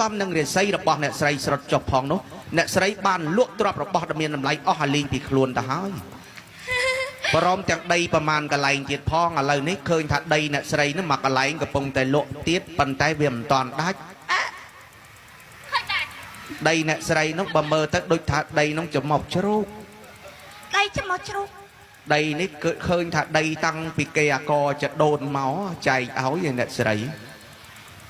សំនឹងរាសីរបស់អ្នកស្រីស្រត់ចុះផងនោះអ្នកស្រីបានលក់ទ្រព្យរបស់ដែលមានតម្លៃអស់ឲ្យលេងពីខ្លួនទៅហើយព្រមទាំងដីប្រមាណកន្លែងទៀតផងឥឡូវនេះឃើញថាដីអ្នកស្រីនោះមកកន្លែងកំពុងតែលក់ទៀតប៉ុន្តែវាមិនតាន់ដាច់ដីអ្នកស្រីនោះបើមើលទៅដូចថាដីនោះចំមកជ្រូកដីចំមកជ្រូកដីនេះគឺឃើញថាដីតាំងពីគេអាកចដូនមកចែកឲ្យអ្នកស្រី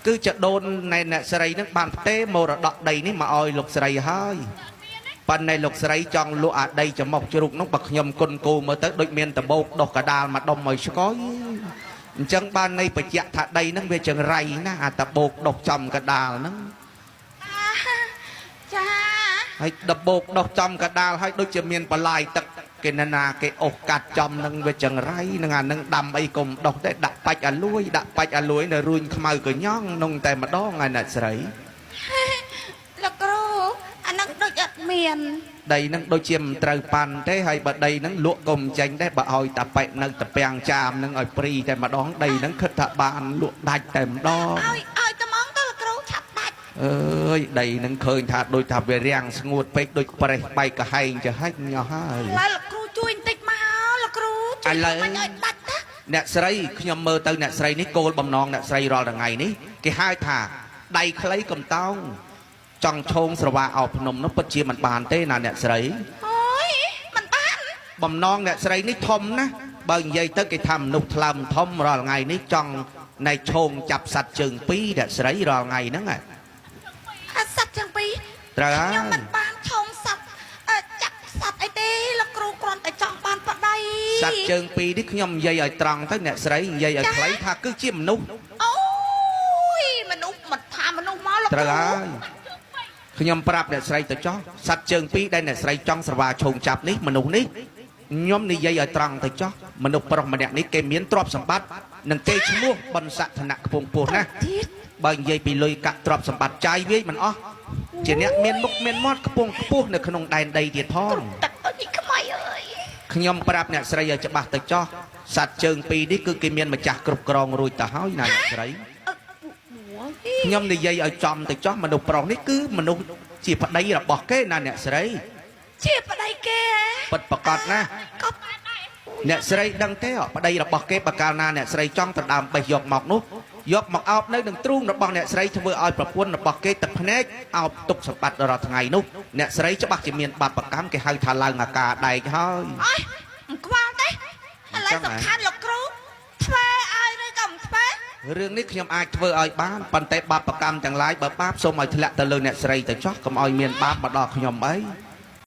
គឺចដូននៃអ្នកស្រីនឹងបានផ្ទេរមរតកដីនេះមកឲ្យលោកស្រីហើយប៉ុន្តែលោកស្រីចង់លក់អាដីចំមកជ្រូកនោះបើខ្ញុំគុនគូមើលទៅដូចមានដបោកដុសកដាលមកដុំឲ្យឆ្កយអញ្ចឹងបានន័យបញ្ជាក់ថាដីហ្នឹងវាចង្រៃណាអាដបោកដុសចំកដាលហ្នឹងចាហើយដបោកដុសចំកដាលហើយដូចជាមានបន្លាយទឹកគេណាគេអុសកាត់ចំនឹងវាចង្រៃនឹងអានឹងដាំអីកុំដុសទេដាក់បាច់អាលួយនៅរួញខ្មៅកញ្ញងនងតែម្ដងហើយអ្នកស្រីលោកគ្រូអានឹងដូចអត់មានដីនឹងដូចជាមិនត្រូវប៉ាន់ទេហើយបើដីនឹងលក់កុំចេញដែរបើឲ្យតាប៉ែកនៅតាពាំងចាមនឹងឲ្យព្រីតែម្ដងដីនឹងគិតថាបានលក់ដាច់តែម្ដងឲ្យត្មងទៅលោកគ្រូឆាប់ដាច់អើយដីនឹងឃើញថាដូចថាវារាំងស្ងួតពេកដូចប្រេះបែកកាហែងចាហិចញោះហើយឡើយលោកគ្រូជួយបន្តិចមកលោកគ្រូជួយមិនឲ្យដាច់ណាអ្នកស្រីខ្ញុំមើលទៅអ្នកស្រីនេះគោលបំណងអ្នកស្រីរាល់ថ្ងៃនេះគេហៅថាដៃខ្លីកំតោងចង់ឈោងស្រវាអោភ្នំនោះពិតជាមិនបានទេណាអ្នកស្រីអូយមិនបានបំណងអ្នកស្រីនេះធំណាបើនិយាយទៅគេថាមនុស្សថ្លើមធំរាល់ថ្ងៃនេះចង់ណែឈោងចាប់សัตว์ជើងពីរអ្នកស្រីរាល់ថ្ងៃហ្នឹងសัตว์ជើងពីរត្រូវហើយខ្ញុំមិនបានឈោងសัตว์ចាប់សัตว์អីទេលោកគ្រូគ្រាន់តែចង់បានប្តីសัตว์ជើងពីរនេះខ្ញុំនិយាយឲ្យត្រង់ទៅអ្នកស្រីនិយាយឲ្យខ្លីថាគឺជាមនុស្សអូយមនុស្សមិនថាមនុស្សមកលោកត្រូវហើយខ្ញុំប្រាប់អ្នកស្រីទៅចោះសัตว์ជើងពីរដែលអ្នកស្រីចង់ស្រវាឈោងចាប់នេះមនុស្សនេះខ្ញុំនិយាយឲ្យត្រង់ទៅចោះមនុស្សប្រុសម្នាក់នេះគេមានទ្រព្យសម្បត្តិនិងគេឈ្មោះបិណ្ឌស័ក្តិឋានៈខ្ពង់ខ្ពស់ណាបើនិយាយពីលុយកាក់ទ្រព្យសម្បត្តិចាយវាយមិនអស់ជាអ្នកមានមុខមានមាត់ខ្ពង់ខ្ពស់នៅក្នុងដែនដីទៀតផងទឹកអីខ្មៃអើយខ្ញុំប្រាប់អ្នកស្រីឲ្យច្បាស់ទៅចោះសัตว์ជើងពីរនេះគឺគេមានម្ចាស់គ្រប់គ្រងរួចទៅហើយណាអ្នកស្រីខ្ញុំនិយាយឲ្យចំទៅចោះមនុស្សប្រុសនេះគឺមនុស្សជាប្តីរបស់គេណាអ្នកស្រីជាប្តីគេពិតប្រកបណាអ្នកស្រីដឹងទេប្តីរបស់គេបើកាលណាអ្នកស្រីចង់ទៅដើមបេះយកមកនោះយកមកអោបនៅនឹងទ្រូងរបស់អ្នកស្រីធ្វើឲ្យប្រពន្ធរបស់គេទឹកភ្នែកអោបទុកសម្បត្តិរាល់ថ្ងៃនោះអ្នកស្រីច្បាស់ជាមានបាបកម្មគេហៅថាឡើងអាការដែកហើយអើយមិនខ្វល់ទេឥឡូវសំខាន់លោកគ្រូធ្វើឲ្យឬក៏មិនធ្វើរឿងនេះខ្ញុំអាចធ្វើឲ្យបានប៉ុន្តែបាបកម្មទាំងឡាយបើបាបសូមឲ្យធ្លាក់ទៅលើអ្នកស្រីទៅចោះកុំឲ្យមានបាបមកដល់ខ្ញុំអី